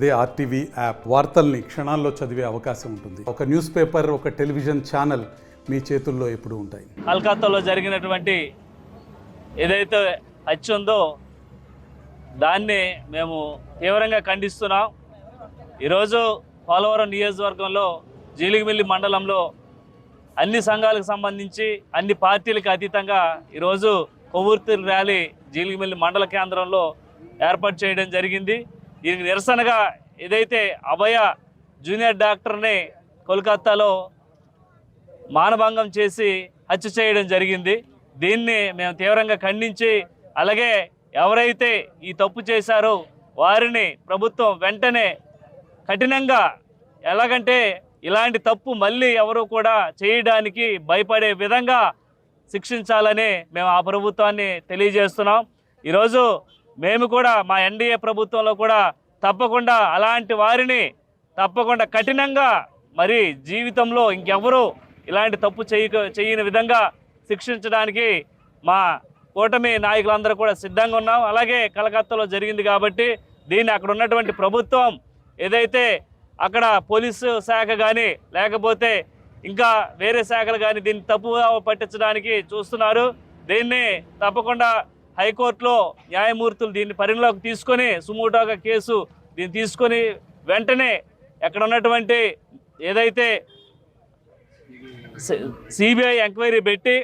అదే RTV app వార్తల్ని క్షణాల్లో చదివే అవకాశం ఉంటుంది. ఒక న్యూస్ పేపర్, ఒక టెలివిజన్ ఛానల్ మీ చేతుల్లో ఎప్పుడూ ఉంటాయి. కలకత్తాలో జరిగినటువంటి ఏదైతే హత్య ఉందో దాన్ని మేము తీవ్రంగా ఖండిస్తున్నాం. ఈరోజు పోలవరం నియోజకవర్గంలో జీలిగిమిల్లి మండలంలో అన్ని సంఘాలకు సంబంధించి అన్ని పార్టీలకు అతీతంగా ఈరోజు కొవ్వొత్తుల ర్యాలీ జీలిగిమిల్లి మండల కేంద్రంలో ఏర్పాటు చేయడం జరిగింది. దీనికి నిరసనగా ఏదైతే అభయ జూనియర్ డాక్టర్ని కోల్కతాలో మానభంగం చేసి హత్య చేయడం జరిగింది. దీన్ని మేము తీవ్రంగా ఖండించి, అలాగే ఎవరైతే ఈ తప్పు చేశారో వారిని ప్రభుత్వం వెంటనే కఠినంగా, ఎలాగంటే ఇలాంటి తప్పు మళ్ళీ ఎవరు కూడా చేయడానికి భయపడే విధంగా శిక్షించాలని మేము ఆ ప్రభుత్వాన్ని తెలియజేస్తున్నాం. ఈరోజు మేము కూడా మా ఎన్డీఏ ప్రభుత్వంలో కూడా తప్పకుండా అలాంటి వారిని తప్పకుండా కఠినంగా, మరి జీవితంలో ఇంకెవరూ ఇలాంటి తప్పు చేయని విధంగా శిక్షించడానికి మా కూటమి నాయకులందరూ కూడా సిద్ధంగా ఉన్నాం. అలాగే కలకత్తాలో జరిగింది కాబట్టి దీన్ని అక్కడ ఉన్నటువంటి ప్రభుత్వం ఏదైతే అక్కడ పోలీసు శాఖ కానీ లేకపోతే ఇంకా వేరే శాఖలు కానీ దీన్ని తప్పుగా పట్టించడానికి చూస్తున్నారు. దీన్ని తప్పకుండా హైకోర్టులో న్యాయమూర్తులు దీన్ని పరిగణలోకి తీసుకొని సుమోటోగా కేసు దీన్ని తీసుకొని వెంటనే ఎక్కడ ఉన్నటువంటి ఏదైతే సిబిఐ ఎంక్వైరీ పెట్టి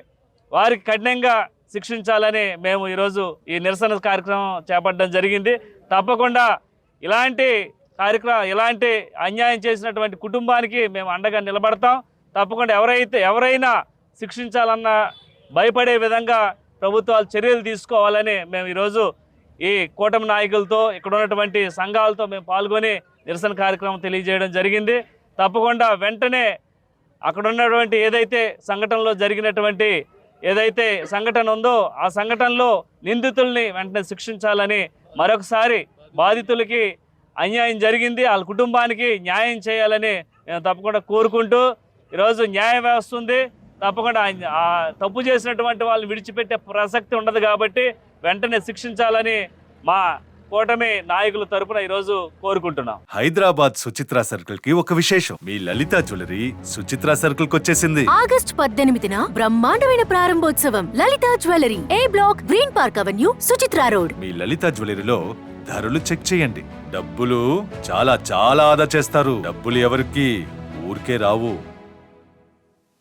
వారికి కఠినంగా శిక్షించాలని మేము ఈరోజు ఈ నిరసన కార్యక్రమం చేపట్టడం జరిగింది. తప్పకుండా ఇలాంటి ఇలాంటి అన్యాయం చేసినటువంటి కుటుంబానికి మేము అండగా నిలబడతాం. తప్పకుండా ఎవరైనా శిక్షించాలన్న భయపడే విధంగా ప్రభుత్వాలు చర్యలు తీసుకోవాలని మేము ఈరోజు ఈ కూటమి నాయకులతో ఇక్కడ ఉన్నటువంటి సంఘాలతో మేము పాల్గొని నిరసన కార్యక్రమం తెలియజేయడం జరిగింది. తప్పకుండా వెంటనే అక్కడ ఉన్నటువంటి ఏదైతే సంఘటనలో జరిగినటువంటి ఏదైతే సంఘటన ఉందో ఆ సంఘటనలో నిందితుల్ని వెంటనే శిక్షించాలని, మరొకసారి బాధితులకి అన్యాయం జరిగింది వాళ్ళ కుటుంబానికి న్యాయం చేయాలని మేము తప్పకుండా కోరుకుంటూ, ఈరోజు న్యాయ వ్యవస్థ ఉంది, తప్పకుండా ఆ తప్పు చేసినటువంటి వాళ్ళని విడిచిపెట్టే ప్రసక్తి ఉండదు కాబట్టి వెంటనే శిక్షించాలని మా కూటమి నాయకుల తరపున ఈరోజు కోరుకుంటున్నాం. హైదరాబాద్ సుచిత్ర సర్కిల్ కి ఒక విశేషం. మీ లలిత జ్యువెలరీ సుచిత్ర సర్కిల్ కి వచ్చేసింది. ఆగస్టు 18న బ్రహ్మాండమైన ప్రారంభోత్సవం. Lalitha jewellery, A block, Green Park Avenue, Suchitra road. మీ లలిత జ్యువెలరీలో ధరలు చెక్ చేయండి. డబ్బులు చాలా చాలా ఆదా చేస్తారు. డబ్బులు ఎవరికి ఊరికే రావు.